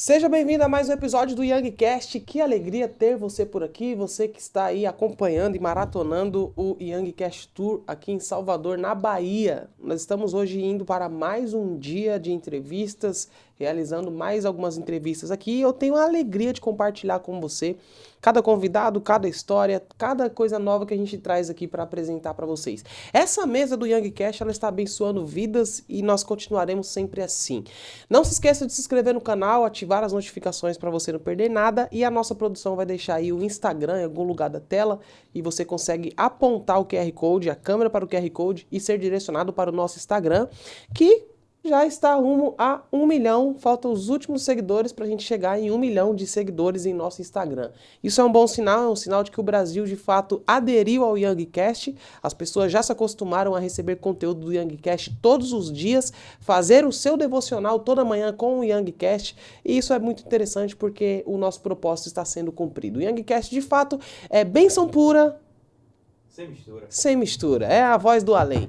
Seja bem-vindo a mais um episódio do YangCast. Que alegria ter você por aqui, você que está aí acompanhando e maratonando o YangCast Tour aqui em Salvador, na Bahia. Nós estamos hoje indo para mais um dia de entrevistas, realizando mais algumas entrevistas aqui. Eu tenho a alegria de compartilhar com você cada convidado, cada história, cada coisa nova que a gente traz aqui para apresentar para vocês. Essa mesa do YangCast, ela está abençoando vidas e nós continuaremos sempre assim. Não se esqueça de se inscrever no canal, ativar as notificações para você não perder nada, e a nossa produção vai deixar aí o Instagram em algum lugar da tela e você consegue apontar o QR Code, a câmera para o QR Code e ser direcionado para o nosso Instagram, que já está rumo a 1 milhão, faltam os últimos seguidores para a gente chegar em 1 milhão de seguidores em nosso Instagram. Isso é um bom sinal, é um sinal de que o Brasil de fato aderiu ao YangCast, as pessoas já se acostumaram a receber conteúdo do YangCast todos os dias, fazer o seu devocional toda manhã com o YangCast, e isso é muito interessante porque o nosso propósito está sendo cumprido. O YangCast de fato é bênção pura, sem mistura, é a voz do além.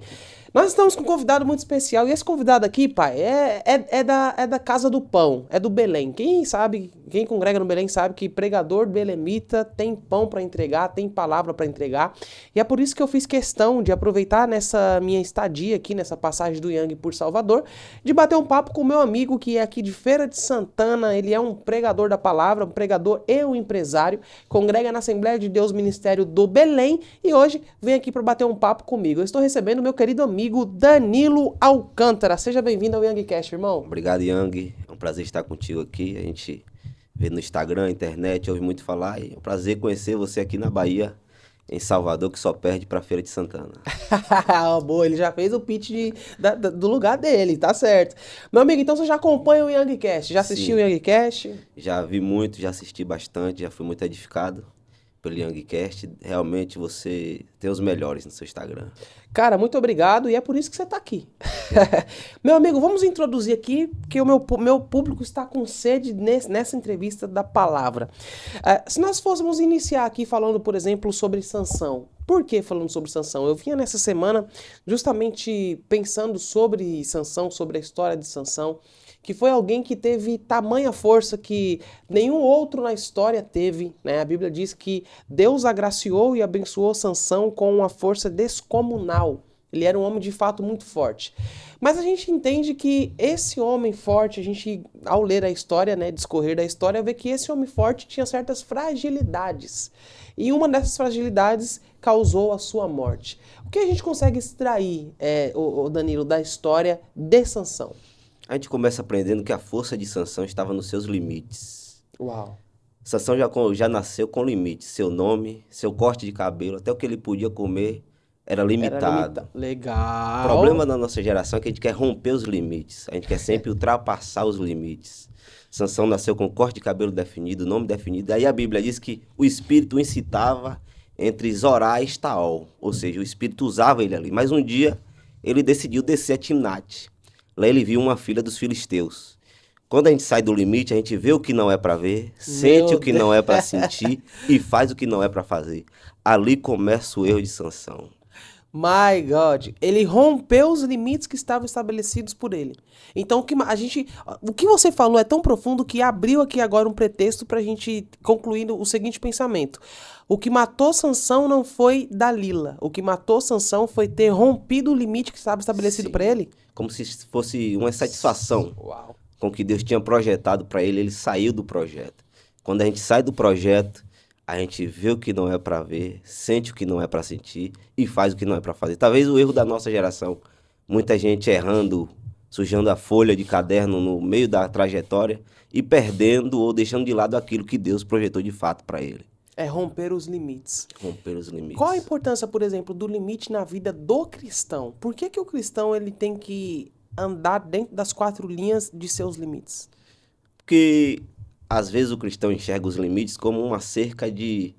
Nós estamos com um convidado muito especial, e esse convidado aqui, pai, é da Casa do Pão, é do Belém. Quem sabe, quem congrega no Belém sabe que pregador belemita tem pão para entregar, tem palavra para entregar, e é por isso que eu fiz questão de aproveitar nessa minha estadia aqui, nessa passagem do Yang por Salvador, de bater um papo com o meu amigo que é aqui de Feira de Santana. Ele é um pregador da palavra, um pregador e um empresário, congrega na Assembleia de Deus Ministério do Belém, e hoje vem aqui para bater um papo comigo. Eu estou recebendo meu querido amigo Danilo Alcântara. Seja bem-vindo ao YangCast, irmão. Obrigado, Yang. É um prazer estar contigo aqui. A gente vê no Instagram, internet, ouve muito falar. E é um prazer conhecer você aqui na Bahia, em Salvador, que só perde para Feira de Santana. Boa, ele já fez o pitch do lugar dele, tá certo. Meu amigo, então você já acompanha o YangCast? Já assistiu o YangCast? Já vi muito, já assisti bastante, já fui muito edificado pelo YangCast. Realmente você tem os melhores no seu Instagram. Cara, muito obrigado, e é por isso que você tá aqui. Meu amigo, vamos introduzir aqui, porque o meu público está com sede nessa entrevista da palavra. Se nós fôssemos iniciar aqui falando, por exemplo, sobre Sansão. Por que falando sobre Sansão? Eu vinha nessa semana justamente pensando sobre Sansão, sobre a história de Sansão, que foi alguém que teve tamanha força que nenhum outro na história teve, né? A Bíblia diz que Deus agraciou e abençoou Sansão com uma força descomunal. Ele era um homem de fato muito forte. Mas a gente entende que esse homem forte, a gente, ao ler a história, né, discorrer da história, vê que esse homem forte tinha certas fragilidades. E uma dessas fragilidades causou a sua morte. O que a gente consegue extrair, o Danilo, da história de Sansão? A gente começa aprendendo que a força de Sansão estava nos seus limites. Uau. Sansão já nasceu com limites. Seu nome, seu corte de cabelo, até o que ele podia comer era limitado. Legal. O problema da nossa geração é que a gente quer romper os limites. A gente quer sempre ultrapassar os limites. Sansão nasceu com corte de cabelo definido, nome definido. Aí a Bíblia diz que o Espírito o incitava entre Zorá e Estaol. Ou seja, o Espírito usava ele ali. Mas um dia ele decidiu descer a Timnate. Lá ele viu uma filha dos filisteus. Quando a gente sai do limite, a gente vê o que não é para ver, sente o que não é para sentir e faz o que não é para fazer. Ali começa o erro de Sansão. My God, ele rompeu os limites que estavam estabelecidos por ele. Então o que você falou é tão profundo que abriu aqui agora um pretexto para a gente concluir o seguinte pensamento. O que matou Sansão não foi Dalila. O que matou Sansão foi ter rompido o limite que estava estabelecido para ele. Como se fosse uma satisfação. Uau. Com o que Deus tinha projetado para ele, ele saiu do projeto. Quando a gente sai do projeto, a gente vê o que não é para ver, sente o que não é para sentir e faz o que não é para fazer. Talvez o erro da nossa geração, muita gente errando, sujando a folha de caderno no meio da trajetória e perdendo ou deixando de lado aquilo que Deus projetou de fato para ele. É romper os limites. Romper os limites. Qual a importância, por exemplo, do limite na vida do cristão? Por que o cristão ele tem que andar dentro das 4 linhas de seus limites? Porque às vezes o cristão enxerga os limites como uma cerca de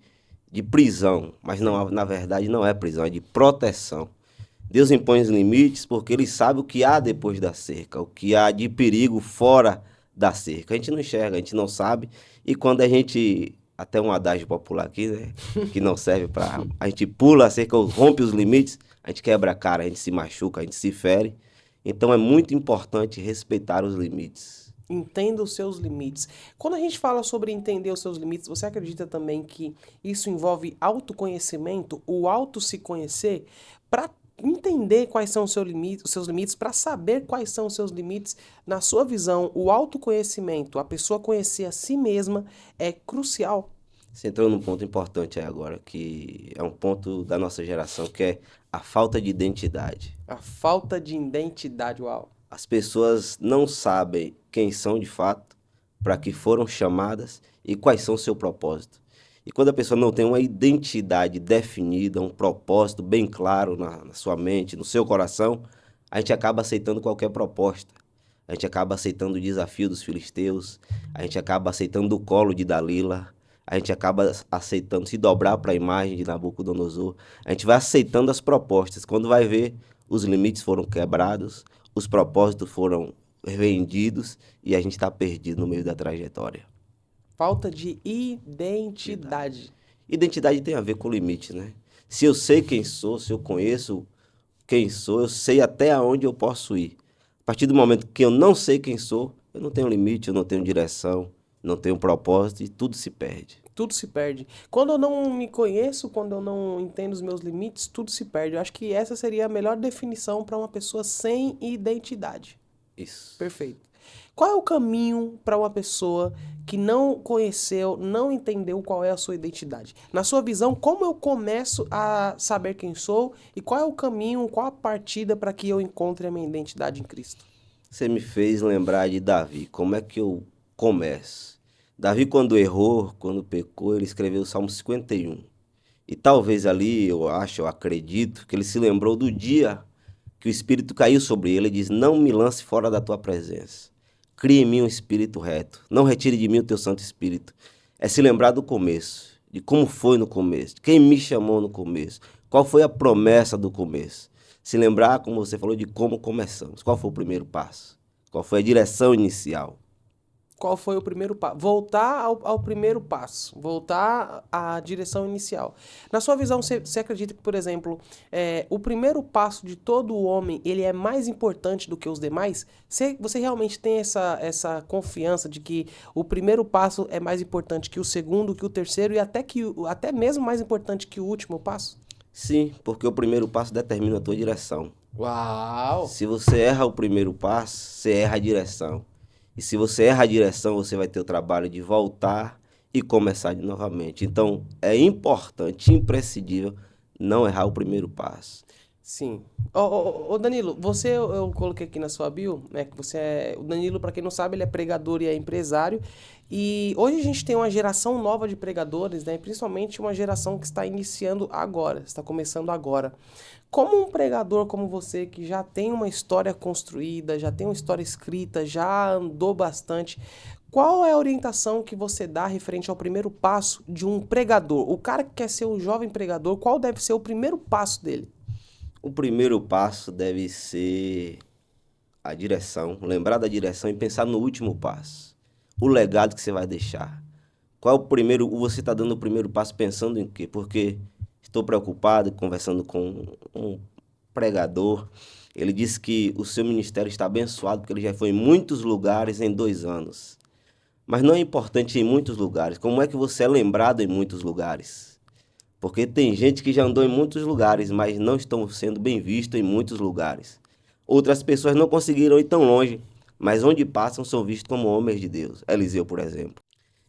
prisão, mas não, na verdade não é prisão, é de proteção. Deus impõe os limites porque ele sabe o que há depois da cerca, o que há de perigo fora da cerca. A gente não enxerga, a gente não sabe, e quando a gente, até um adágio popular aqui, né, que não serve para... A gente pula a cerca, rompe os limites, a gente quebra a cara, a gente se machuca, a gente se fere. Então é muito importante respeitar os limites. Entenda os seus limites. Quando a gente fala sobre entender os seus limites, você acredita também que isso envolve autoconhecimento, o auto se conhecer, para entender quais são os seus limites, para saber quais são os seus limites? Na sua visão, o autoconhecimento, a pessoa conhecer a si mesma, é crucial. Você entrou num ponto importante aí agora, que é um ponto da nossa geração, que é a falta de identidade. A falta de identidade, uau. As pessoas não sabem quem são de fato, para que foram chamadas e quais são o seu propósito. E quando a pessoa não tem uma identidade definida, um propósito bem claro na sua mente, no seu coração, a gente acaba aceitando qualquer proposta. A gente acaba aceitando o desafio dos filisteus, a gente acaba aceitando o colo de Dalila, a gente acaba aceitando se dobrar para a imagem de Nabucodonosor. A gente vai aceitando as propostas. Quando vai ver, os limites foram quebrados, os propósitos foram vendidos e a gente está perdido no meio da trajetória. Falta de identidade. Identidade tem a ver com limite, né? Se eu sei quem sou, se eu conheço quem sou, eu sei até aonde eu posso ir. A partir do momento que eu não sei quem sou, eu não tenho limite, eu não tenho direção, não tenho propósito e tudo se perde. Tudo se perde. Quando eu não me conheço, quando eu não entendo os meus limites, tudo se perde. Eu acho que essa seria a melhor definição para uma pessoa sem identidade. Isso. Perfeito. Qual é o caminho para uma pessoa que não conheceu, não entendeu qual é a sua identidade? Na sua visão, como eu começo a saber quem sou e qual é o caminho, qual a partida para que eu encontre a minha identidade em Cristo? Você me fez lembrar de Davi. Como é que eu começo? Davi, quando errou, quando pecou, ele escreveu o Salmo 51. E talvez ali, eu acredito, que ele se lembrou do dia que o Espírito caiu sobre ele e diz: não me lance fora da tua presença. Cria em mim um espírito reto. Não retire de mim o teu Santo Espírito. É se lembrar do começo, de como foi no começo, de quem me chamou no começo, qual foi a promessa do começo. Se lembrar, como você falou, de como começamos. Qual foi o primeiro passo? Qual foi a direção inicial? Qual foi o primeiro passo? Voltar ao primeiro passo, voltar à direção inicial. Na sua visão, você acredita que, por exemplo, o primeiro passo de todo homem, ele é mais importante do que os demais? Você realmente tem essa confiança de que o primeiro passo é mais importante que o segundo, que o terceiro e até mesmo mais importante que o último passo? Sim, porque o primeiro passo determina a tua direção. Uau! Se você erra o primeiro passo, você erra a direção. E se você erra a direção, você vai ter o trabalho de voltar e começar de novamente. Então, é importante, imprescindível, não errar o primeiro passo. Sim. Ô, Danilo, eu coloquei aqui na sua bio, né, que você o Danilo, para quem não sabe, ele é pregador e é empresário. E hoje a gente tem uma geração nova de pregadores, né, principalmente uma geração que está iniciando agora, está começando agora. Como um pregador como você, que já tem uma história construída, já tem uma história escrita, já andou bastante, qual é a orientação que você dá referente ao primeiro passo de um pregador? O cara que quer ser um jovem pregador, qual deve ser o primeiro passo dele? O primeiro passo deve ser a direção, lembrar da direção e pensar no último passo. O legado que você vai deixar. Qual é o primeiro, você está dando o primeiro passo pensando em quê? Porque estou preocupado, conversando com um pregador, ele disse que o seu ministério está abençoado porque ele já foi em muitos lugares em 2 anos. Mas não é importante ir em muitos lugares, como é que você é lembrado em muitos lugares? Porque tem gente que já andou em muitos lugares, mas não estão sendo bem vistos em muitos lugares. Outras pessoas não conseguiram ir tão longe, mas onde passam são vistos como homens de Deus. Eliseu, por exemplo.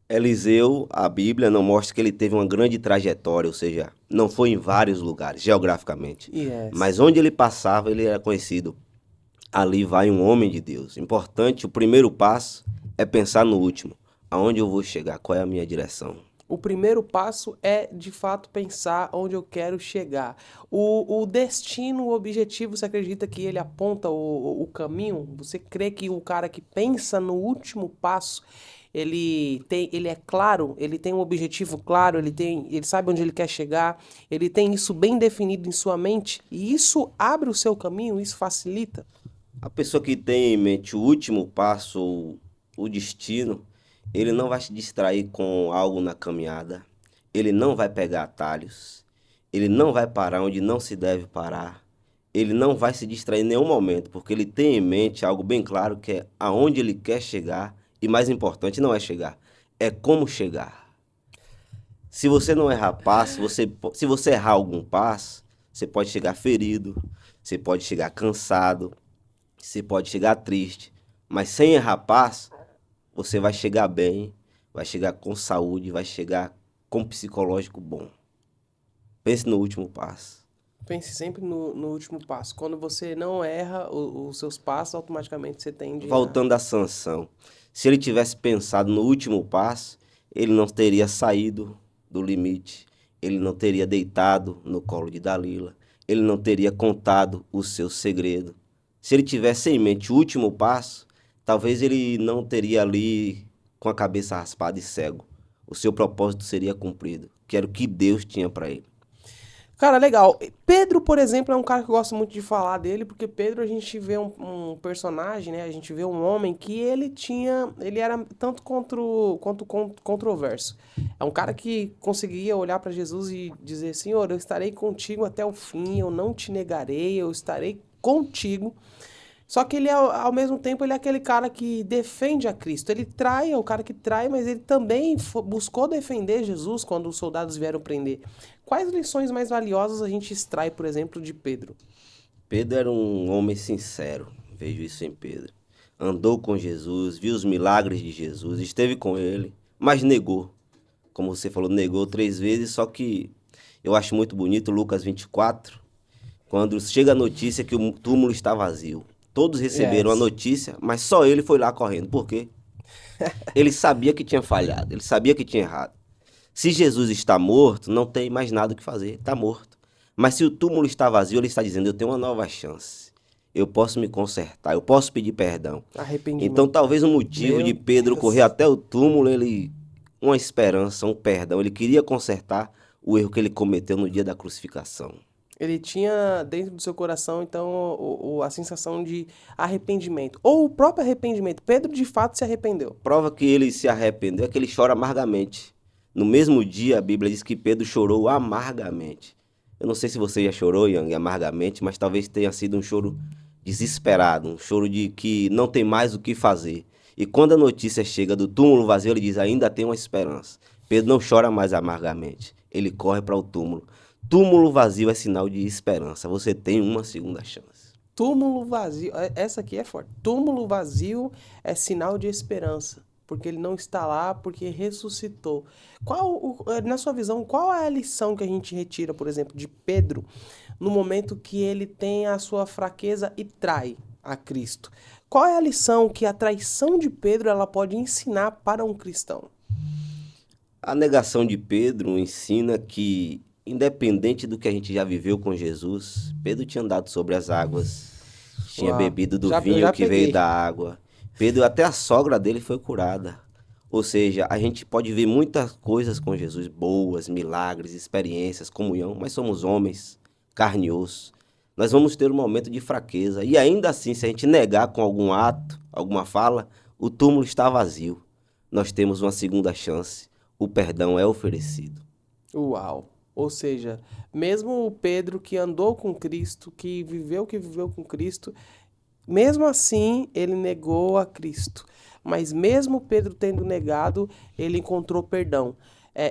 Eliseu, a Bíblia não mostra que ele teve uma grande trajetória, ou seja, não foi em vários lugares, geograficamente. Yes. Mas onde ele passava, ele era conhecido. Ali vai um homem de Deus. Importante, o primeiro passo é pensar no último. Aonde eu vou chegar? Qual é a minha direção? O primeiro passo é, de fato, pensar onde eu quero chegar. O destino, o objetivo, você acredita que ele aponta o caminho? Você crê que o cara que pensa no último passo, ele é claro, ele tem um objetivo claro, ele sabe onde ele quer chegar, ele tem isso bem definido em sua mente, e isso abre o seu caminho, isso facilita? A pessoa que tem em mente o último passo, ou o destino, ele não vai se distrair com algo na caminhada, ele não vai pegar atalhos, ele não vai parar onde não se deve parar, ele não vai se distrair em nenhum momento, porque ele tem em mente algo bem claro, que é aonde ele quer chegar, e mais importante, não é chegar, é como chegar. Se você não errar passo, se você errar algum passo, você pode chegar ferido, você pode chegar cansado, você pode chegar triste, mas sem errar passo, você vai chegar bem, vai chegar com saúde, vai chegar com psicológico bom. Pense no último passo. Pense sempre no último passo. Quando você não erra os seus passos, automaticamente você tende a... Voltando à Sansão, se ele tivesse pensado no último passo, ele não teria saído do limite, ele não teria deitado no colo de Dalila, ele não teria contado o seu segredo. Se ele tivesse em mente o último passo, talvez ele não teria ali com a cabeça raspada e cego. O seu propósito seria cumprido, que era o que Deus tinha para ele. Cara, legal. Pedro, por exemplo, é um cara que eu gosto muito de falar dele, porque Pedro a gente vê um personagem, né? A gente vê um homem que ele era tanto quanto controverso. É um cara que conseguia olhar para Jesus e dizer: Senhor, eu estarei contigo até o fim, eu não te negarei, eu estarei contigo. Só que ele, ao mesmo tempo, ele é aquele cara que defende a Cristo. Ele trai, é o cara que trai, mas ele também buscou defender Jesus quando os soldados vieram prender. Quais lições mais valiosas a gente extrai, por exemplo, de Pedro? Pedro era um homem sincero, vejo isso em Pedro. Andou com Jesus, viu os milagres de Jesus, esteve com ele, mas negou. Como você falou, negou 3 vezes, só que eu acho muito bonito Lucas 24, quando chega a notícia que o túmulo está vazio. Todos receberam a notícia, mas só ele foi lá correndo. Por quê? Ele sabia que tinha falhado, ele sabia que tinha errado. Se Jesus está morto, não tem mais nada o que fazer, está morto. Mas se o túmulo está vazio, ele está dizendo: eu tenho uma nova chance. Eu posso me consertar, eu posso pedir perdão. Arrependimento. Então, talvez o motivo de Pedro correr até o túmulo, uma esperança, um perdão. Ele queria consertar o erro que ele cometeu no dia da crucificação. Ele tinha dentro do seu coração, então, a sensação de arrependimento. Ou o próprio arrependimento. Pedro, de fato, se arrependeu. Prova que ele se arrependeu é que ele chora amargamente. No mesmo dia, a Bíblia diz que Pedro chorou amargamente. Eu não sei se você já chorou, Yang, amargamente, mas talvez tenha sido um choro desesperado, um choro de que não tem mais o que fazer. E quando a notícia chega do túmulo vazio, ele diz: ainda tem uma esperança. Pedro não chora mais amargamente, ele corre para o túmulo. Túmulo vazio é sinal de esperança. Você tem uma segunda chance. Túmulo vazio, essa aqui é forte. Túmulo vazio é sinal de esperança, porque ele não está lá, porque ressuscitou. Na sua visão, qual é a lição que a gente retira, por exemplo, de Pedro, no momento que ele tem a sua fraqueza e trai a Cristo? Qual é a lição que a traição de Pedro ela pode ensinar para um cristão? A negação de Pedro ensina que, independente do que a gente já viveu com Jesus, Pedro tinha andado sobre as águas, tinha bebido do vinho que veio da água. Pedro, até a sogra dele foi curada. Ou seja, a gente pode ver muitas coisas com Jesus, boas, milagres, experiências, comunhão, mas somos homens, carne e osso. Nós vamos ter um momento de fraqueza. E ainda assim, se a gente negar com algum ato, alguma fala, o túmulo está vazio. Nós temos uma segunda chance. O perdão é oferecido. Uau! Ou seja, mesmo o Pedro que andou com Cristo, que viveu com Cristo, mesmo assim ele negou a Cristo. Mas mesmo Pedro tendo negado, ele encontrou perdão.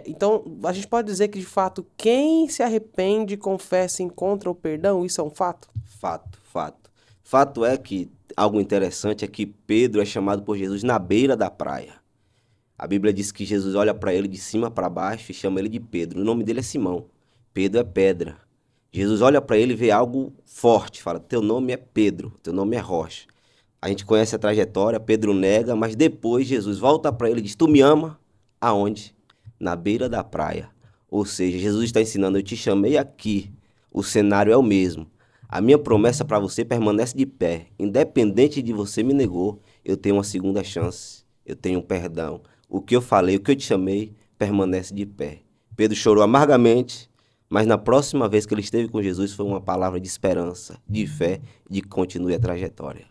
Então, a gente pode dizer que, de fato, quem se arrepende, confessa e encontra o perdão, isso é um fato? Fato, fato. Fato é que algo interessante é que Pedro é chamado por Jesus na beira da praia. A Bíblia diz que Jesus olha para ele de cima para baixo e chama ele de Pedro. O nome dele é Simão. Pedro é pedra. Jesus olha para ele e vê algo forte. Fala: teu nome é Pedro, teu nome é rocha. A gente conhece a trajetória, Pedro nega, mas depois Jesus volta para ele e diz: tu me ama? Aonde? Na beira da praia. Ou seja, Jesus está ensinando: eu te chamei aqui. O cenário é o mesmo. A minha promessa para você permanece de pé. Independente de você me negou, eu tenho uma segunda chance. Eu tenho um perdão. O que eu falei, o que eu te chamei, permanece de pé. Pedro chorou amargamente, mas na próxima vez que ele esteve com Jesus foi uma palavra de esperança, de fé, de que continue a trajetória.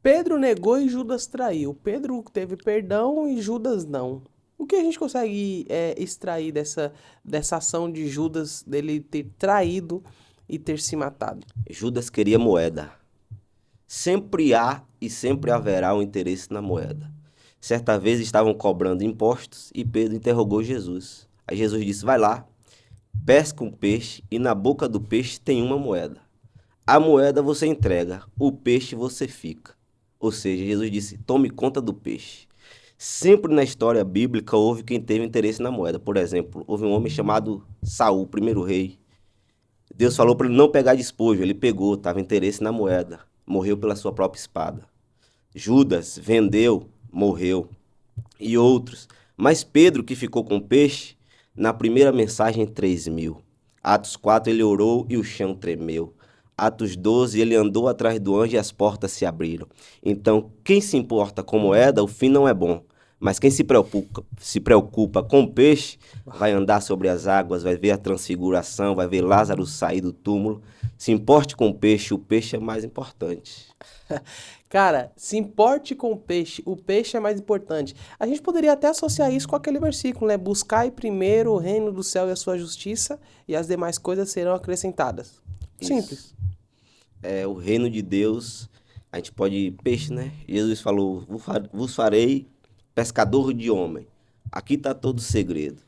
Pedro negou e Judas traiu. Pedro teve perdão e Judas não. O que a gente consegue extrair dessa ação de Judas, dele ter traído e ter se matado? Judas queria moeda. Sempre há e sempre haverá um interesse na moeda. Certa vez estavam cobrando impostos e Pedro interrogou Jesus. Aí Jesus disse, vai lá, pesca um peixe e na boca do peixe tem uma moeda. A moeda você entrega, o peixe você fica. Ou seja, Jesus disse, tome conta do peixe. Sempre na história bíblica houve quem teve interesse na moeda. Por exemplo, houve um homem chamado Saul, primeiro rei. Deus falou para ele não pegar despojo, ele pegou, estava interesse na moeda. Morreu pela sua própria espada. Judas vendeu, morreu. E outros. Mas Pedro, que ficou com o peixe, na primeira mensagem 3.000. Atos 4, ele orou e o chão tremeu. Atos 12, ele andou atrás do anjo e as portas se abriram. Então, quem se importa com moeda, o fim não é bom. Mas quem se preocupa com o peixe, vai andar sobre as águas, vai ver a transfiguração, vai ver Lázaro sair do túmulo. Se importe com o peixe é mais importante. Cara, se importe com o peixe é mais importante. A gente poderia até associar isso com aquele versículo, né? Buscai primeiro o reino do céu e a sua justiça, e as demais coisas serão acrescentadas. Simples. Isso. O reino de Deus, a gente pode... Peixe, né? Jesus falou, vos farei pescador de homem. Aqui está todo o segredo.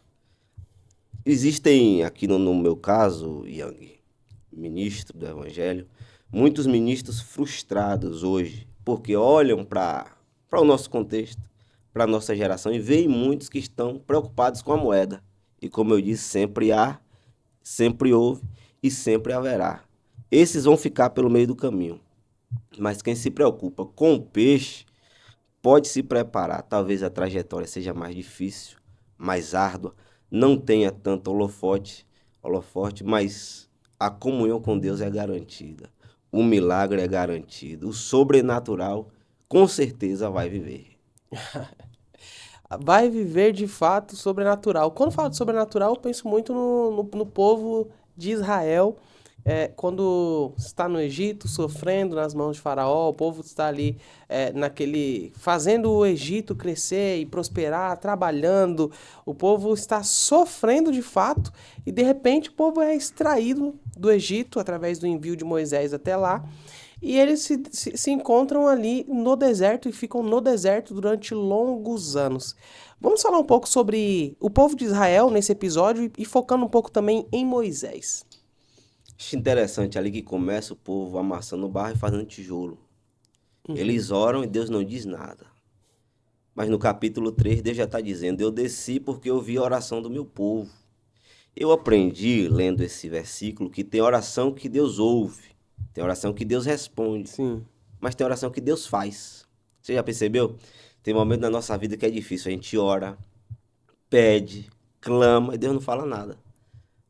Existem, aqui no meu caso, Yang, ministro do Evangelho, muitos ministros frustrados hoje, porque olham para o nosso contexto, para a nossa geração, e veem muitos que estão preocupados com a moeda. E como eu disse, sempre há, sempre houve e sempre haverá. Esses vão ficar pelo meio do caminho. Mas quem se preocupa com o peixe pode se preparar. Talvez a trajetória seja mais difícil, mais árdua, não tenha tanto holofote, mas a comunhão com Deus é garantida. O milagre é garantido. O sobrenatural, com certeza, vai viver. Vai viver de fato sobrenatural. Quando eu falo de sobrenatural, eu penso muito no povo de Israel. Quando está no Egito, sofrendo nas mãos de Faraó, o povo está ali fazendo o Egito crescer e prosperar, trabalhando, o povo está sofrendo de fato, e de repente o povo é extraído do Egito através do envio de Moisés até lá, e eles se encontram ali no deserto e ficam no deserto durante longos anos. Vamos falar um pouco sobre o povo de Israel nesse episódio e focando um pouco também em Moisés. Acho interessante ali que começa o povo amassando barro e fazendo tijolo. Eles oram e Deus não diz nada. Mas no capítulo 3, Deus já está dizendo, eu desci porque eu ouvi a oração do meu povo. Eu aprendi, lendo esse versículo, que tem oração que Deus ouve, tem oração que Deus responde, Sim. mas tem oração que Deus faz. Você já percebeu? Tem momento na nossa vida que é difícil, a gente ora, pede, clama e Deus não fala nada.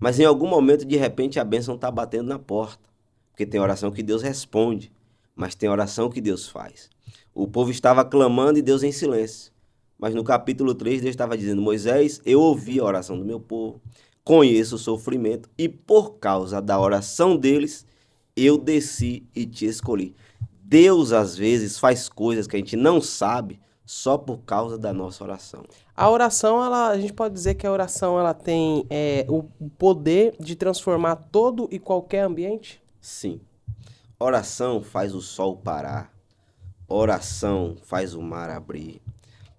Mas em algum momento, de repente, a bênção está batendo na porta. Porque tem oração que Deus responde, mas tem oração que Deus faz. O povo estava clamando e Deus em silêncio. Mas no capítulo 3, Deus estava dizendo, Moisés, eu ouvi a oração do meu povo, conheço o sofrimento, e por causa da oração deles, eu desci e te escolhi. Deus, às vezes, faz coisas que a gente não sabe, só por causa da nossa oração. A oração, a gente pode dizer que a oração ela tem o poder de transformar todo e qualquer ambiente? Sim. Oração faz o sol parar. Oração faz o mar abrir.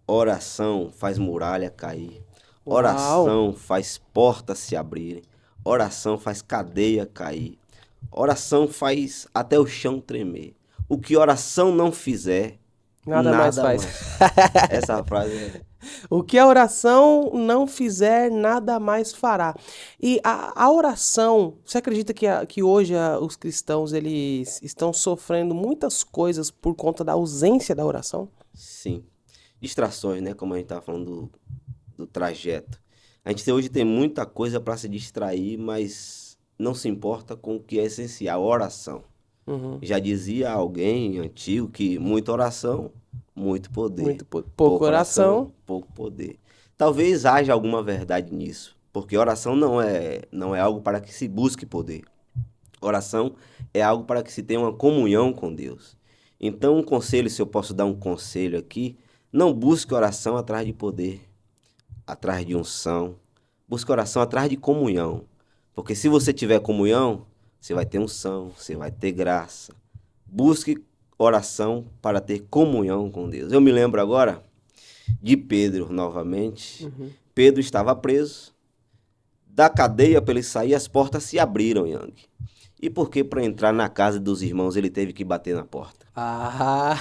Oração faz muralha cair. Oração Uau. faz portas se abrirem. Oração faz cadeia cair. Oração faz até o chão tremer. O que oração não fizer, Nada mais faz. Essa frase é... O que a oração não fizer, nada mais fará. E a oração, você acredita que hoje os cristãos eles estão sofrendo muitas coisas por conta da ausência da oração? Sim. Distrações, né? Como a gente estava falando do trajeto. A gente hoje tem muita coisa para se distrair, mas não se importa com o que é essencial, a oração. Já dizia alguém antigo que muita oração, muito poder. Pouco oração, pouco poder. Talvez haja alguma verdade nisso, porque oração não é algo para que se busque poder. Oração é algo para que se tenha uma comunhão com Deus. Então, um conselho, se eu posso dar um conselho aqui, não busque oração atrás de poder, atrás de unção. Busque oração atrás de comunhão. Porque se você tiver comunhão, você vai ter unção, você vai ter graça. Busque oração para ter comunhão com Deus. Eu me lembro agora de Pedro novamente. Pedro estava preso. Da cadeia para ele sair, as portas se abriram, Yang. E por que para entrar na casa dos irmãos ele teve que bater na porta? Ah,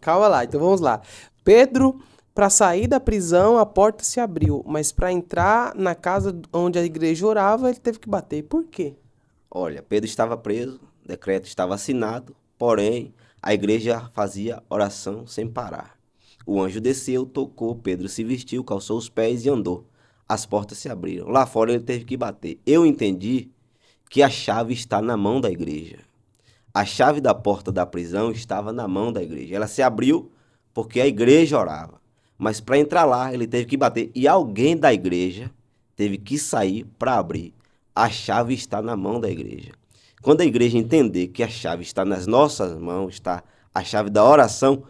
calma lá, então vamos lá. Pedro, para sair da prisão, a porta se abriu, mas para entrar na casa onde a igreja orava, ele teve que bater. Por quê? Olha, Pedro estava preso, o decreto estava assinado, porém, a igreja fazia oração sem parar. O anjo desceu, tocou, Pedro se vestiu, calçou os pés e andou. As portas se abriram. Lá fora ele teve que bater. Eu entendi que a chave está na mão da igreja. A chave da porta da prisão estava na mão da igreja. Ela se abriu porque a igreja orava. Mas para entrar lá, ele teve que bater. E alguém da igreja teve que sair para abrir. A chave está na mão da igreja. Quando a igreja entender que a chave está nas nossas mãos, está a chave da oração,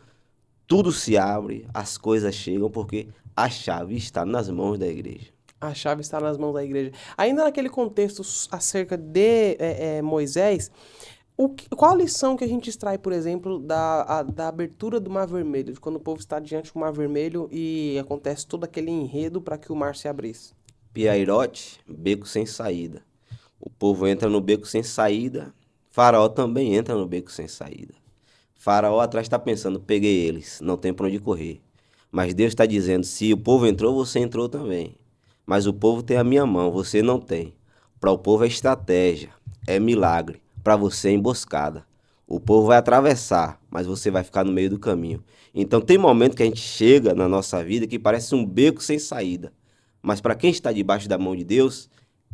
tudo se abre, as coisas chegam, porque a chave está nas mãos da igreja. A chave está nas mãos da igreja. Ainda naquele contexto acerca de Moisés, qual a lição que a gente extrai, por exemplo, da abertura do Mar Vermelho, de quando o povo está diante do Mar Vermelho e acontece todo aquele enredo para que o mar se abrisse? Piairote, beco sem saída. O povo entra no beco sem saída, Faraó também entra no beco sem saída. Faraó atrás está pensando, peguei eles, não tem para onde correr. Mas Deus está dizendo, se o povo entrou, você entrou também. Mas o povo tem a minha mão, você não tem. Para o povo é estratégia, é milagre. Para você é emboscada. O povo vai atravessar, mas você vai ficar no meio do caminho. Então tem momento que a gente chega na nossa vida que parece um beco sem saída. Mas para quem está debaixo da mão de Deus,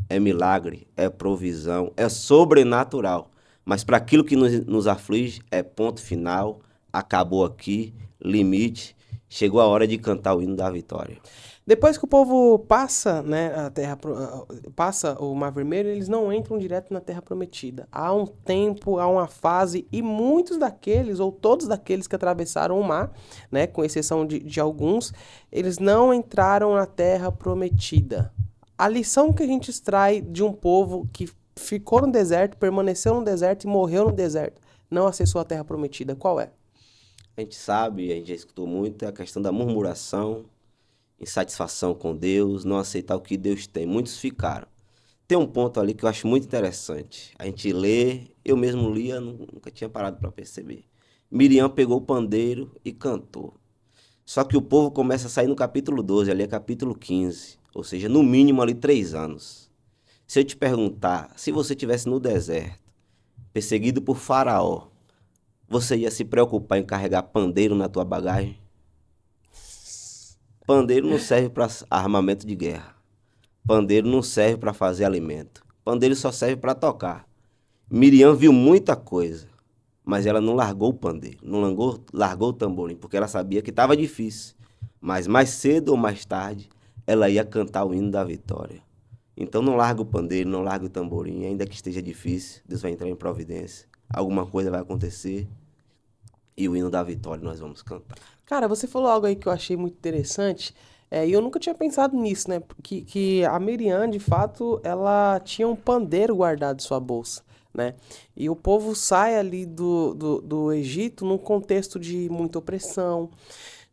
é milagre, é provisão, é sobrenatural. Mas para aquilo que nos aflige, é ponto final, acabou aqui, limite, chegou a hora de cantar o hino da vitória. Depois que o povo passa, né, passa o Mar Vermelho, eles não entram direto na Terra Prometida. Há um tempo, há uma fase, e muitos daqueles, ou todos daqueles que atravessaram o mar, né, com exceção de alguns, eles não entraram na Terra Prometida. A lição que a gente extrai de um povo que ficou no deserto, permaneceu no deserto e morreu no deserto, não acessou a Terra Prometida, qual é? A gente sabe, a gente já escutou muito, é a questão da murmuração, insatisfação com Deus, não aceitar o que Deus tem. Muitos ficaram. Tem um ponto ali que eu acho muito interessante. A gente lê, eu mesmo lia, nunca tinha parado para perceber. Miriam pegou o pandeiro e cantou. Só que o povo começa a sair no capítulo 12, ali é capítulo 15. Ou seja, no mínimo ali 3 anos. Se eu te perguntar, se você estivesse no deserto, perseguido por Faraó, você ia se preocupar em carregar pandeiro na tua bagagem? Pandeiro não serve para armamento de guerra. Pandeiro não serve para fazer alimento. Pandeiro só serve para tocar. Miriam viu muita coisa, mas ela não largou o pandeiro, não largou o tamborim, porque ela sabia que estava difícil. Mas mais cedo ou mais tarde, ela ia cantar o hino da vitória. Então não larga o pandeiro, não larga o tamborim, ainda que esteja difícil, Deus vai entrar em providência. Alguma coisa vai acontecer e o hino da vitória nós vamos cantar. Cara, você falou algo aí que eu achei muito interessante, e eu nunca tinha pensado nisso, né? Que a Miriam, de fato, ela tinha um pandeiro guardado em sua bolsa, né? E o povo sai ali do Egito num contexto de muita opressão,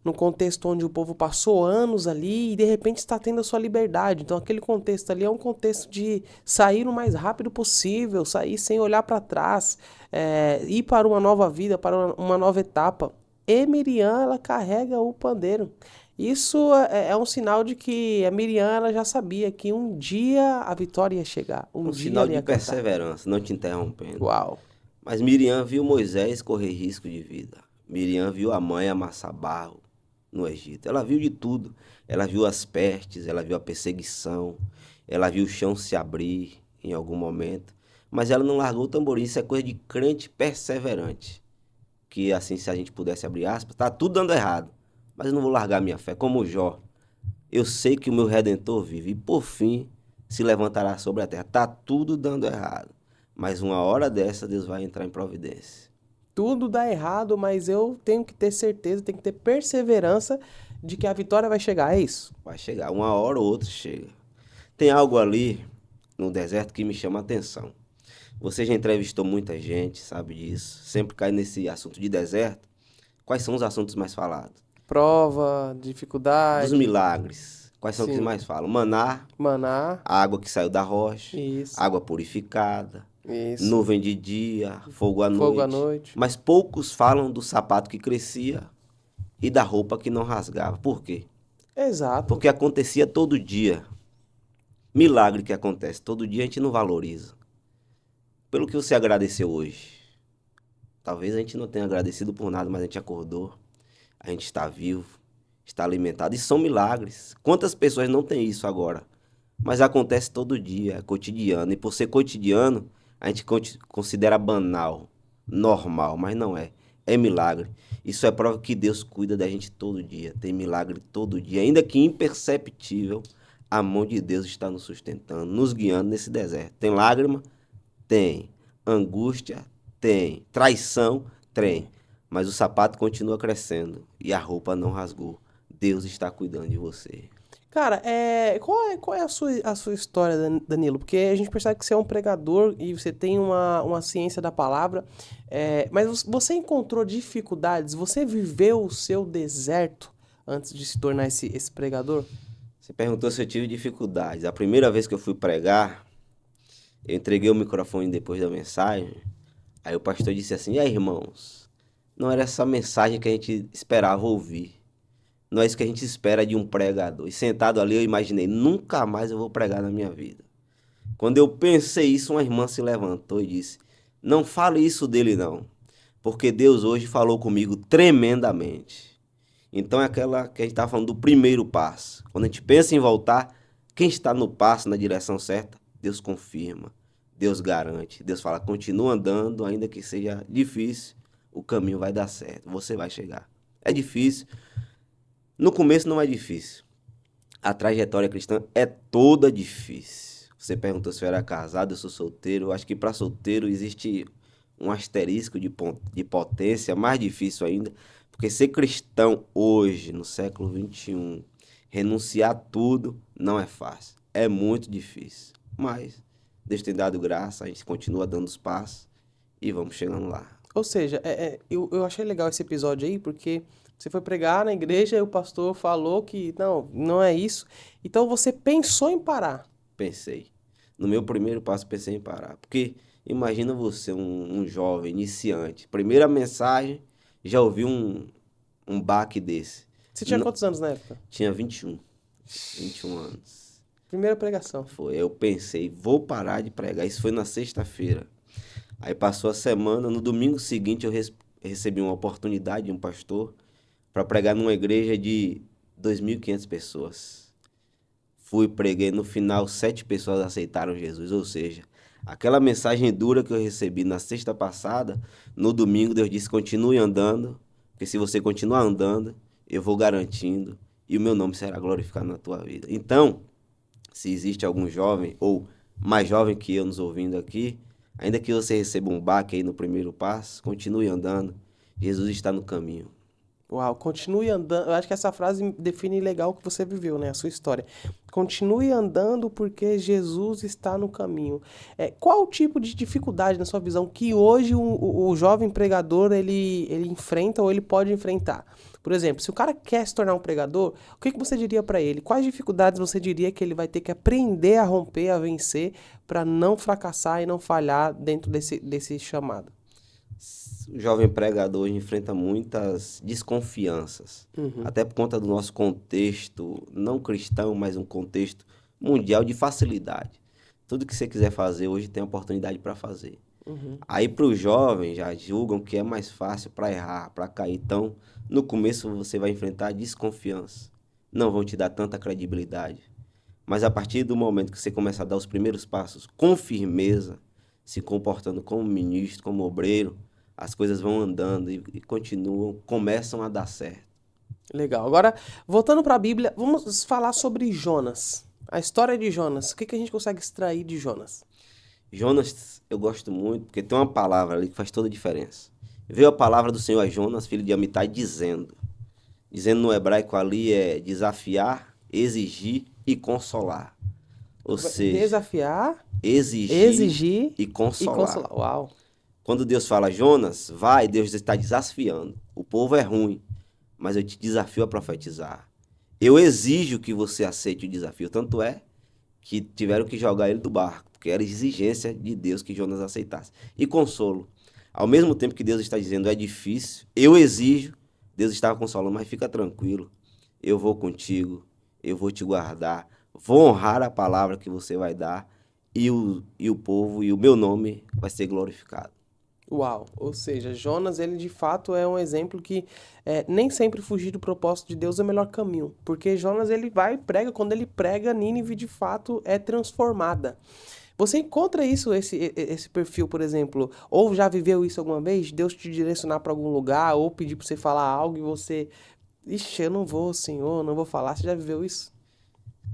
num contexto onde o povo passou anos ali e de repente está tendo a sua liberdade. Então aquele contexto ali é um contexto de sair o mais rápido possível, sair sem olhar para trás, ir para uma nova vida, para uma nova etapa. E Miriam, ela carrega o pandeiro. Isso é um sinal de que a Miriam, ela já sabia que um dia a vitória ia chegar. Um dia sinal ela ia de perseverança, não te interrompendo. Uau. Mas Miriam viu Moisés correr risco de vida. Miriam viu a mãe amassar barro no Egito. Ela viu de tudo. Ela viu as pestes, ela viu a perseguição, ela viu o chão se abrir em algum momento. Mas ela não largou o tamborim. Isso é coisa de crente perseverante. Que assim, se a gente pudesse abrir aspas, tá tudo dando errado. Mas eu não vou largar minha fé, como Jó. Eu sei que o meu Redentor vive e por fim se levantará sobre a terra. Tá tudo dando errado. Mas uma hora dessa Deus vai entrar em providência. Tudo dá errado, mas eu tenho que ter certeza, tenho que ter perseverança de que a vitória vai chegar, é isso? Vai chegar, uma hora ou outra chega. Tem algo ali no deserto que me chama a atenção. Você já entrevistou muita gente, sabe disso. Sempre cai nesse assunto de deserto. Quais são os assuntos mais falados? Prova, Dos dificuldade, milagres. Quais são os que sim. mais falam? Maná, Maná, a água que saiu da rocha, isso, água purificada, isso. nuvem de dia, fogo à Fogo à noite. noite. Mas poucos falam do sapato que crescia e da roupa que não rasgava. Por quê? Exato. Porque acontecia todo dia. Milagre que acontece todo dia a gente não valoriza. Pelo que você agradeceu hoje. Talvez a gente não tenha agradecido por nada, mas a gente acordou, a gente está vivo, está alimentado. E são milagres. Quantas pessoas não têm isso agora? Mas acontece todo dia, é cotidiano. E por ser cotidiano, a gente considera banal, normal, mas não é. É milagre. Isso é prova que Deus cuida da gente todo dia. Tem milagre todo dia. Ainda que imperceptível, a mão de Deus está nos sustentando, nos guiando nesse deserto. Tem lágrima? Tem. Angústia? Tem. Traição? Tem. Mas o sapato continua crescendo e a roupa não rasgou. Deus está cuidando de você. Cara, qual é a sua história, Danilo? Porque a gente percebe que você é um pregador e você tem uma ciência da palavra, mas você encontrou dificuldades? Você viveu o seu deserto antes de se tornar esse pregador? Você perguntou se eu tive dificuldades. A primeira vez que eu fui pregar, eu entreguei o microfone depois da mensagem. Aí o pastor disse assim: e aí, irmãos, não era essa mensagem que a gente esperava ouvir. Não é isso que a gente espera de um pregador. E sentado ali eu imaginei, nunca mais eu vou pregar na minha vida. Quando eu pensei isso, uma irmã se levantou e disse: não fale isso dele não, porque Deus hoje falou comigo tremendamente. Então é aquela que a gente está falando do primeiro passo. Quando a gente pensa em voltar, quem está no passo, na direção certa, Deus confirma, Deus garante. Deus fala: continua andando, ainda que seja difícil, o caminho vai dar certo, você vai chegar. É difícil. No começo não é difícil. A trajetória cristã é toda difícil. Você perguntou se eu era casado, eu sou solteiro. Eu acho que para solteiro existe um asterisco de potência, mais difícil ainda. Porque ser cristão hoje, no século XXI, renunciar a tudo, não é fácil. É muito difícil. Mas Deus tem dado graça, a gente continua dando os passos e vamos chegando lá. Ou seja, eu achei legal esse episódio aí, porque você foi pregar na igreja e o pastor falou que não é isso. Então você pensou em parar. Pensei. No meu primeiro passo, pensei em parar. Porque imagina você, um jovem, iniciante. Primeira mensagem, já ouvi um baque desse. Você tinha Não- quantos anos na época? Tinha 21 anos. Primeira pregação. Foi, eu pensei, vou parar de pregar. Isso foi na sexta-feira. Aí passou a semana, no domingo seguinte eu recebi uma oportunidade de um pastor para pregar numa igreja de 2.500 pessoas. Fui, preguei, no final 7 pessoas aceitaram Jesus, ou seja, aquela mensagem dura que eu recebi na sexta passada, no domingo Deus disse: continue andando, porque se você continuar andando, eu vou garantindo e o meu nome será glorificado na tua vida. Então, se existe algum jovem ou mais jovem que eu nos ouvindo aqui, ainda que você receba um baque aí no primeiro passo, continue andando, Jesus está no caminho. Uau, continue andando. Eu acho que essa frase define legal o que você viveu, né? A sua história. Continue andando porque Jesus está no caminho. Qual o tipo de dificuldade, na sua visão, que hoje o jovem pregador ele enfrenta ou ele pode enfrentar? Por exemplo, se o cara quer se tornar um pregador, o que você diria para ele? Quais dificuldades você diria que ele vai ter que aprender a romper, a vencer, para não fracassar e não falhar dentro desse chamado? O jovem pregador hoje enfrenta muitas desconfianças, até por conta do nosso contexto, não cristão, mas um contexto mundial de facilidade. Tudo que você quiser fazer hoje tem oportunidade para fazer. Aí para o jovem já julgam que é mais fácil para errar, para cair. Então, no começo você vai enfrentar desconfiança. Não vão te dar tanta credibilidade. Mas a partir do momento que você começa a dar os primeiros passos com firmeza, se comportando como ministro, como obreiro, as coisas vão andando e continuam, começam a dar certo. Legal. Agora, voltando para a Bíblia, vamos falar sobre Jonas. A história de Jonas. O que a gente consegue extrair de Jonas? Jonas, eu gosto muito, porque tem uma palavra ali que faz toda a diferença. Veio a palavra do Senhor a Jonas, filho de Amitai, dizendo no hebraico ali desafiar, exigir e consolar. Ou seja, Desafiar, exigir e E consolar. consolar. Uau. Quando Deus fala, Jonas, vai, Deus está desafiando. O povo é ruim, mas eu te desafio a profetizar. Eu exijo que você aceite o desafio. Tanto é que tiveram que jogar ele do barco, porque era exigência de Deus que Jonas aceitasse. E consolo. Ao mesmo tempo que Deus está dizendo, é difícil, eu exijo, Deus estava consolando, mas fica tranquilo, eu vou contigo, eu vou te guardar, vou honrar a palavra que você vai dar, e o povo e o meu nome vai ser glorificado. Uau. Ou seja, Jonas, ele de fato é um exemplo que nem sempre fugir do propósito de Deus é o melhor caminho. Porque Jonas, ele vai e prega, quando ele prega, Nínive de fato é transformada. Você encontra isso, esse perfil, por exemplo, ou já viveu isso alguma vez? Deus te direcionar para algum lugar, ou pedir para você falar algo e você, ixi, eu não vou, Senhor, não vou falar. Você já viveu isso?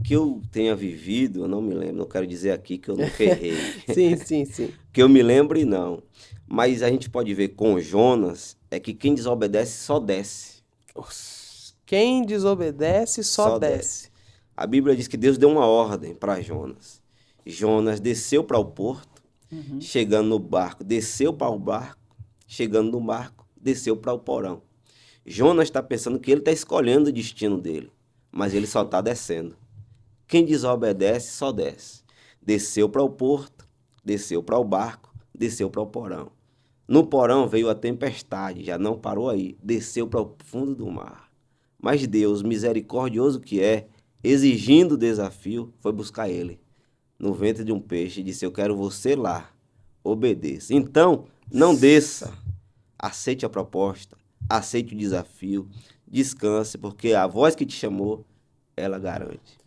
Que eu tenha vivido, eu não me lembro, não quero dizer aqui que eu nunca errei. Sim, sim, sim. Que eu me lembre, não. Mas a gente pode ver com Jonas, é que quem desobedece só desce. Quem desobedece só Só desce. A Bíblia diz que Deus deu uma ordem para Jonas. Jonas desceu para o porto, chegando no barco, desceu para o barco, chegando no barco, desceu para o porão. Jonas está pensando que ele está escolhendo o destino dele, mas ele só está descendo. Quem desobedece só desce. Desceu para o porto, desceu para o barco, desceu para o porão. No porão veio a tempestade, já não parou aí, desceu para o fundo do mar. Mas Deus, misericordioso que é, exigindo o desafio, foi buscar ele no ventre de um peixe e disse, eu quero você lá, obedeça. Então, não desça, aceite a proposta, aceite o desafio, descanse, porque a voz que te chamou, ela garante.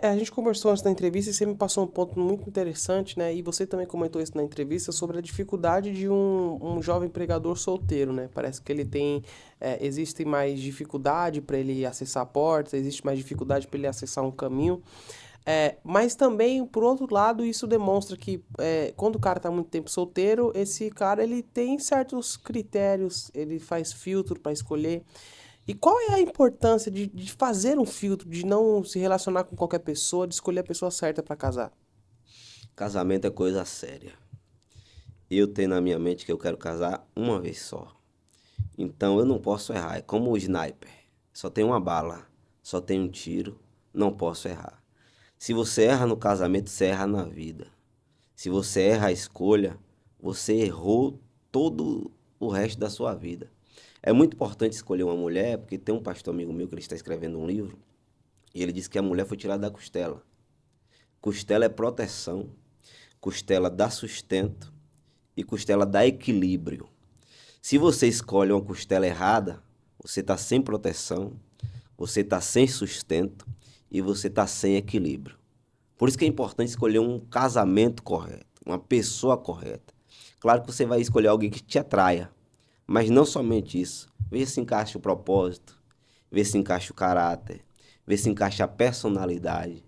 A gente conversou antes da entrevista e você me passou um ponto muito interessante, né? E você também comentou isso na entrevista sobre a dificuldade de um jovem pregador solteiro, né? Parece que ele tem, existe mais dificuldade para ele acessar portas, existe mais dificuldade para ele acessar um caminho. Mas também, por outro lado, isso demonstra que quando o cara tá muito tempo solteiro, esse cara ele tem certos critérios, ele faz filtro para escolher. E qual é a importância de fazer um filtro, de não se relacionar com qualquer pessoa, de escolher a pessoa certa para casar? Casamento é coisa séria. Eu tenho na minha mente que eu quero casar uma vez só. Então eu não posso errar. É como o sniper. Só tem uma bala, só tem um tiro, não posso errar. Se você erra no casamento, você erra na vida. Se você erra a escolha, você errou todo o resto da sua vida. É muito importante escolher uma mulher, porque tem um pastor amigo meu que ele está escrevendo um livro, e ele diz que a mulher foi tirada da costela. Costela é proteção, costela dá sustento e costela dá equilíbrio. Se você escolhe uma costela errada, você está sem proteção, você está sem sustento e você está sem equilíbrio. Por isso que é importante escolher um casamento correto, uma pessoa correta. Claro que você vai escolher alguém que te atraia, mas não somente isso. Veja se encaixa o propósito, veja se encaixa o caráter, veja se encaixa a personalidade.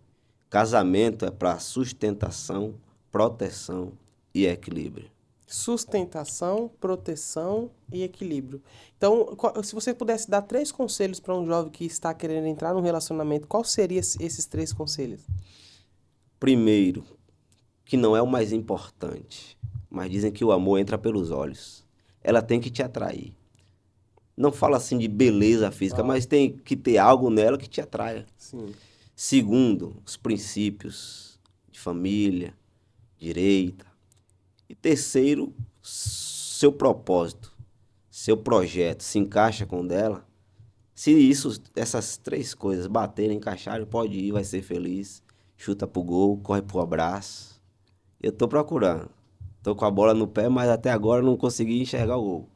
Casamento é para sustentação, proteção e equilíbrio. Sustentação, proteção e equilíbrio. Então, se você pudesse dar 3 conselhos para um jovem que está querendo entrar num relacionamento, qual seriam esses 3 conselhos? Primeiro, que não é o mais importante, mas dizem que o amor entra pelos olhos. Ela tem que te atrair. Não fala assim de beleza física, mas tem que ter algo nela que te atraia. Sim. Segundo, os princípios de família, direita. E terceiro, seu propósito, seu projeto se encaixa com o dela. Se essas 3 coisas baterem, encaixarem, pode ir, vai ser feliz. Chuta pro gol, corre pro abraço. Eu tô procurando. Tô com a bola no pé, mas até agora não consegui enxergar o gol.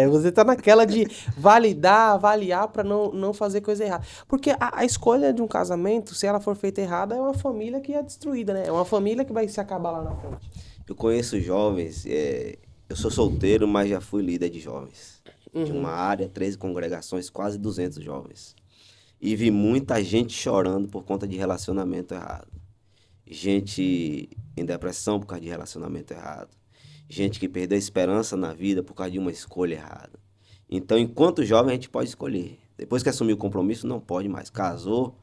Você tá naquela de validar, avaliar para não fazer coisa errada. Porque a escolha de um casamento, se ela for feita errada, é uma família que é destruída, né? É uma família que vai se acabar lá na frente. Eu conheço jovens, eu sou solteiro, mas já fui líder de jovens. De uma área, 13 congregações, quase 200 jovens. E vi muita gente chorando por conta de relacionamento errado. Gente em depressão por causa de relacionamento errado. Gente que perdeu a esperança na vida por causa de uma escolha errada. Então, enquanto jovem, a gente pode escolher. Depois que assumir o compromisso, não pode mais. Casou,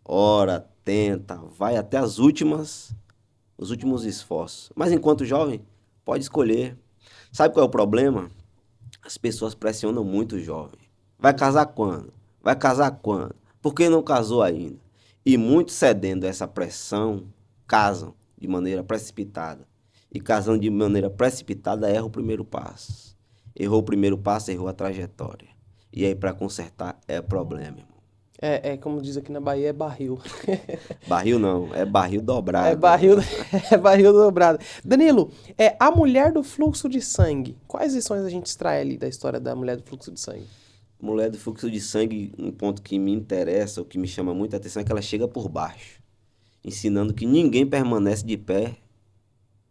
ora, tenta, vai até as últimas os últimos esforços. Mas enquanto jovem, pode escolher. Sabe qual é o problema? As pessoas pressionam muito o jovem. Vai casar quando? Vai casar quando? Por que não casou ainda? E muitos cedendo a essa pressão, casam de maneira precipitada. E casando de maneira precipitada, erra o primeiro passo. Errou o primeiro passo, errou a trajetória. E aí, para consertar, é problema, irmão. Como diz aqui na Bahia, é barril. Barril não, é barril dobrado. É barril, é barril dobrado. Danilo, a mulher do fluxo de sangue. Quais lições a gente extrai ali da história da mulher do fluxo de sangue? Mulher do fluxo de sangue, um ponto que me interessa, ou que me chama muita atenção, é que ela chega por baixo, ensinando que ninguém permanece de pé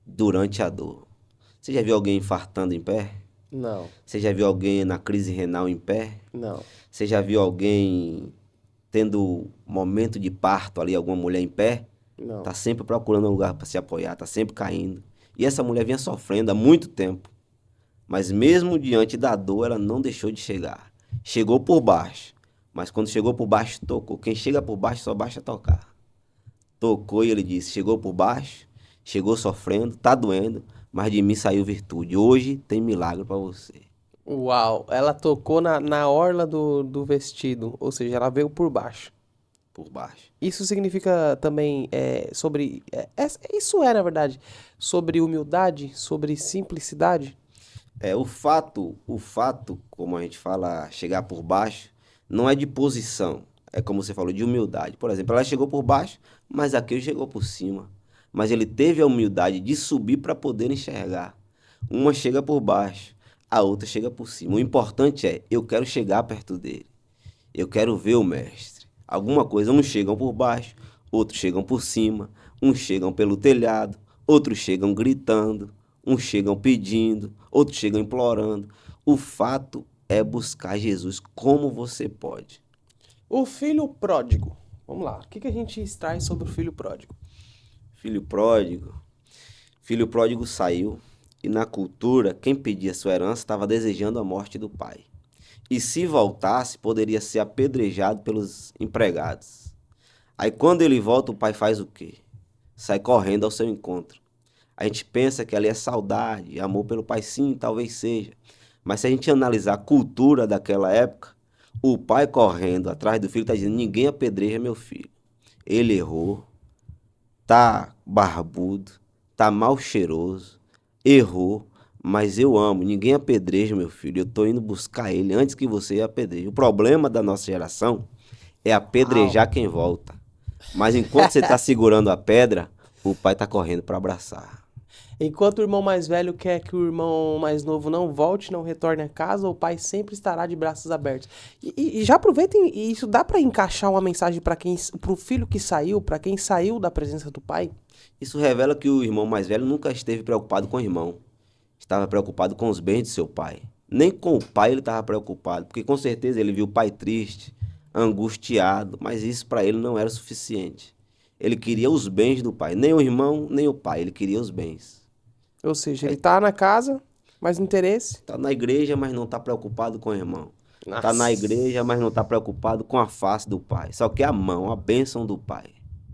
durante a dor. Você já viu alguém infartando em pé? Não, Você já viu alguém na crise renal em pé? não. Você já viu alguém tendo momento de parto ali, alguma mulher em pé? Não. Tá sempre procurando um lugar para se apoiar, tá sempre caindo. E essa mulher vinha sofrendo há muito tempo. Mas mesmo diante da dor, ela não deixou de chegar. Chegou por baixo. Mas quando chegou por baixo, tocou. Quem chega por baixo só basta tocar. Tocou e ele disse, chegou por baixo, chegou sofrendo, tá doendo, mas de mim saiu virtude. Hoje tem milagre para você. Uau, ela tocou na orla do vestido, ou seja, ela veio por baixo. Por baixo. Isso significa também isso na verdade, sobre humildade, sobre simplicidade? O fato, como a gente fala, chegar por baixo, não é de posição. É como você falou, de humildade. Por exemplo, ela chegou por baixo, mas aquele chegou por cima. Mas ele teve a humildade de subir para poder enxergar. Uma chega por baixo, a outra chega por cima. O importante é, eu quero chegar perto dele. Eu quero ver o mestre. Alguma coisa, uns chegam por baixo, outros chegam por cima, uns chegam pelo telhado, outros chegam gritando, uns chegam pedindo, outros chegam implorando. O fato é buscar Jesus como você pode. O filho pródigo. Vamos lá, o que a gente extrai sobre o filho pródigo? Filho pródigo. Filho pródigo saiu e na cultura, quem pedia sua herança estava desejando a morte do pai. E se voltasse, poderia ser apedrejado pelos empregados. Aí quando ele volta, o pai faz o quê? Sai correndo ao seu encontro. A gente pensa que ali é saudade, amor pelo pai, sim, talvez seja. Mas se a gente analisar a cultura daquela época, o pai correndo atrás do filho está dizendo, ninguém apedreja meu filho. Ele errou, tá barbudo, tá mal cheiroso, errou, mas eu amo, ninguém apedreja meu filho, eu tô indo buscar ele antes que você apedreje. O problema da nossa geração é apedrejar quem volta. Mas enquanto você tá segurando a pedra, o pai tá correndo para abraçar. Enquanto o irmão mais velho quer que o irmão mais novo não volte, não retorne a casa, o pai sempre estará de braços abertos. E já aproveitem, e isso dá para encaixar uma mensagem pro filho que saiu, para quem saiu da presença do pai? Isso revela que o irmão mais velho nunca esteve preocupado com o irmão. Estava preocupado com os bens de seu pai. Nem com o pai ele estava preocupado, porque com certeza ele viu o pai triste, angustiado, mas isso para ele não era o suficiente. Ele queria os bens do pai, nem o irmão, nem o pai, ele queria os bens. Ou seja, ele tá na casa, mas no interesse. Está na igreja, mas não está preocupado com o irmão. Está Nossa. na igreja, mas não está preocupado com a face do pai. Só quer a mão, a bênção do pai,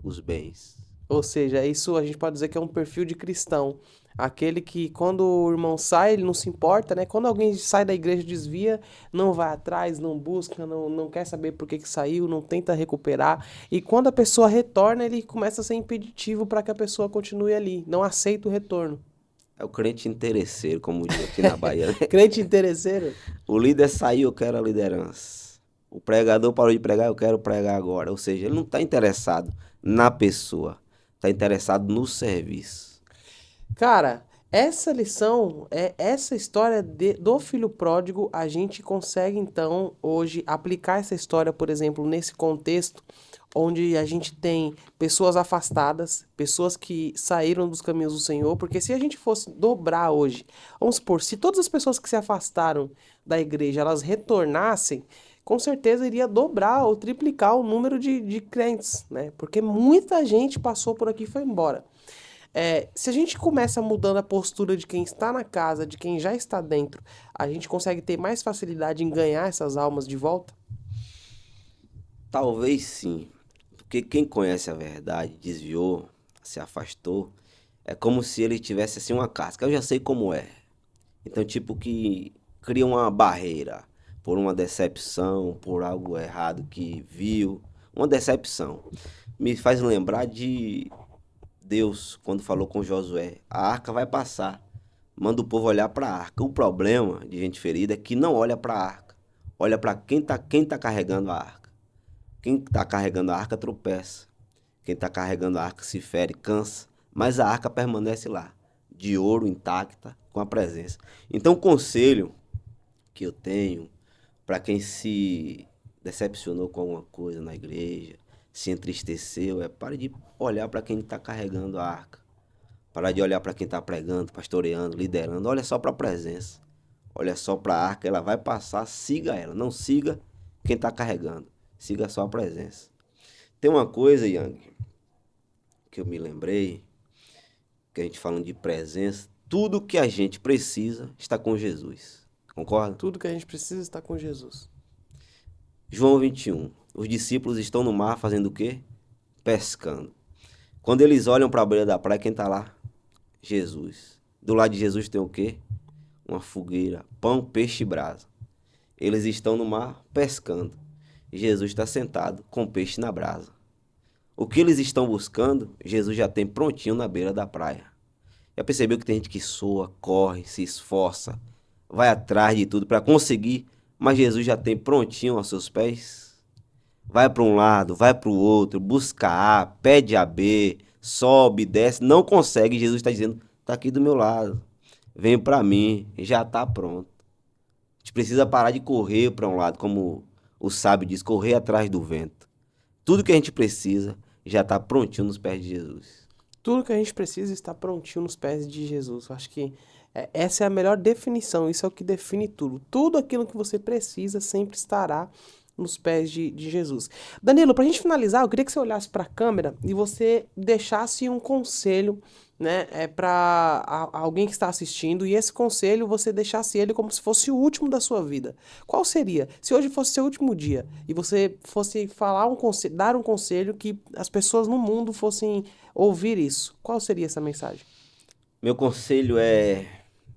os bens. Ou seja, isso a gente pode dizer que é um perfil de cristão. Aquele que quando o irmão sai, ele não se importa, né? Quando alguém sai da igreja, desvia, não vai atrás, não busca, não quer saber por que saiu, não tenta recuperar. E quando a pessoa retorna, ele começa a ser impeditivo para que a pessoa continue ali. Não aceita o retorno. É o crente interesseiro, como diz aqui na Bahia, né? Crente interesseiro? O líder saiu, eu quero a liderança. O pregador parou de pregar, eu quero pregar agora. Ou seja, ele não está interessado na pessoa, está interessado no serviço. Cara, essa lição, essa história do filho pródigo, a gente consegue então hoje aplicar essa história, por exemplo, nesse contexto onde a gente tem pessoas afastadas, pessoas que saíram dos caminhos do Senhor, porque se a gente fosse dobrar hoje, vamos supor, se todas as pessoas que se afastaram da igreja, elas retornassem, com certeza iria dobrar ou triplicar o número de crentes, né? Porque muita gente passou por aqui e foi embora. Se a gente começa mudando a postura de quem está na casa, de quem já está dentro, a gente consegue ter mais facilidade em ganhar essas almas de volta? Talvez sim, porque quem conhece a verdade, desviou, se afastou, É como se ele tivesse assim uma casca. Eu já sei como é. Então, tipo, que cria uma barreira por uma decepção, por algo errado que viu. Uma decepção. Me faz lembrar de Deus, quando falou com Josué, a arca vai passar. Manda o povo olhar para a arca. O problema de gente ferida é que não olha para a arca. Olha para quem tá carregando a arca. Quem está carregando a arca tropeça. Quem está carregando a arca se fere, cansa. Mas a arca permanece lá, de ouro, intacta, com a presença. Então, o conselho que eu tenho para quem se decepcionou com alguma coisa na igreja, se entristeceu, pare de olhar para quem está carregando a arca. Parar de olhar para quem está pregando, pastoreando, liderando. Olha só para a presença. Olha só para a arca, ela vai passar, siga ela. Não siga quem está carregando. Siga só a presença. Tem uma coisa, Yang, que eu me lembrei, que a gente falando de presença, tudo que a gente precisa está com Jesus. Concorda? Tudo que a gente precisa está com Jesus. João 21. Os discípulos estão no mar fazendo o quê? Pescando. Quando eles olham para a beira da praia, quem está lá? Jesus. Do lado de Jesus tem o quê? Uma fogueira, pão, peixe e brasa. Eles estão no mar pescando. Jesus está sentado com peixe na brasa. O que eles estão buscando, Jesus já tem prontinho na beira da praia. Já percebeu que tem gente que soa, corre, se esforça, vai atrás de tudo para conseguir, mas Jesus já tem prontinho aos seus pés? Vai para um lado, vai para o outro, busca A, pede a B, sobe, desce, não consegue. Jesus está dizendo, está aqui do meu lado, vem para mim, já está pronto. A gente precisa parar de correr para um lado, como o sábio diz, correr atrás do vento. Tudo que a gente precisa já está prontinho nos pés de Jesus. Tudo que a gente precisa está prontinho nos pés de Jesus. Eu acho que essa é a melhor definição, isso é o que define tudo. Tudo aquilo que você precisa sempre estará nos pés de Jesus. Danilo, pra gente finalizar, eu queria que você olhasse para a câmera e você deixasse um conselho, né, para alguém que está assistindo, e esse conselho você deixasse ele como se fosse o último da sua vida. Qual seria? Se hoje fosse seu último dia e você fosse falar dar um conselho que as pessoas no mundo fossem ouvir isso, qual seria essa mensagem? Meu conselho é,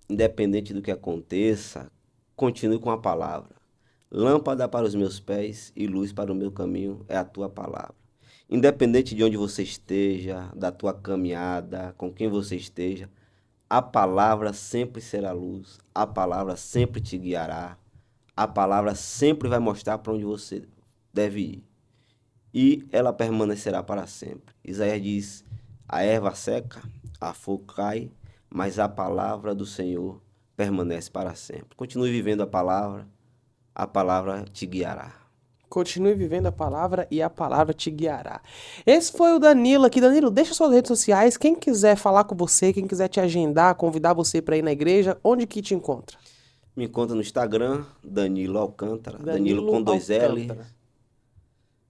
independente do que aconteça, continue com a palavra. Lâmpada para os meus pés e luz para o meu caminho é a tua palavra. Independente de onde você esteja, da tua caminhada, com quem você esteja, a palavra sempre será luz, a palavra sempre te guiará, a palavra sempre vai mostrar para onde você deve ir. E ela permanecerá para sempre. Isaías diz, a erva seca, a flor cai, mas a palavra do Senhor permanece para sempre. Continue vivendo a palavra te guiará. Continue vivendo a palavra e a palavra te guiará. Esse foi o Danilo aqui. Danilo, deixa suas redes sociais. Quem quiser falar com você, quem quiser te agendar, convidar você para ir na igreja, onde que te encontra? Me encontra no Instagram, Danilo Alcântara. Danilo com 2 L.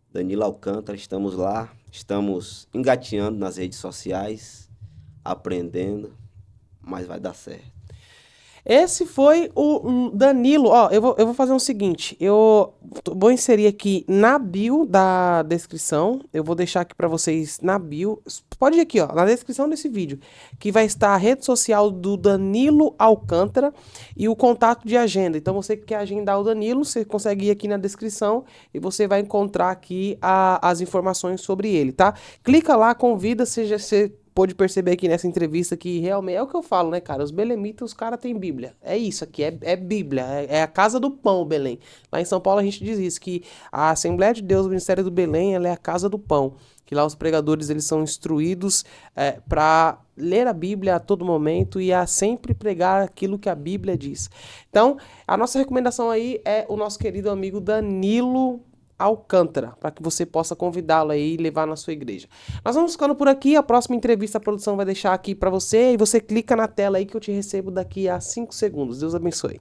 Danilo Alcântara, estamos lá. Estamos engateando nas redes sociais, aprendendo, mas vai dar certo. Esse foi o Danilo. Ó, eu vou fazer o seguinte, eu vou inserir aqui na bio da descrição, eu vou deixar aqui para vocês na bio, pode ir aqui, ó, na descrição desse vídeo, que vai estar a rede social do Danilo Alcântara e o contato de agenda. Então você que quer agendar o Danilo, você consegue ir aqui na descrição e você vai encontrar aqui as informações sobre ele, tá? Clica lá, convida, você pôde perceber aqui nessa entrevista que realmente é o que eu falo, né, cara? Os belemitas, os caras têm Bíblia. É isso aqui, é Bíblia, é a casa do pão, Belém. Lá em São Paulo a gente diz isso, que a Assembleia de Deus, o Ministério do Belém, ela é a casa do pão. Que lá os pregadores, eles são instruídos para ler a Bíblia a todo momento e a sempre pregar aquilo que a Bíblia diz. Então, a nossa recomendação aí é o nosso querido amigo Danilo Alcântara, para que você possa convidá-lo aí e levar na sua igreja. Nós vamos ficando por aqui, a próxima entrevista a produção vai deixar aqui para você e você clica na tela aí que eu te recebo daqui a 5 segundos. Deus abençoe.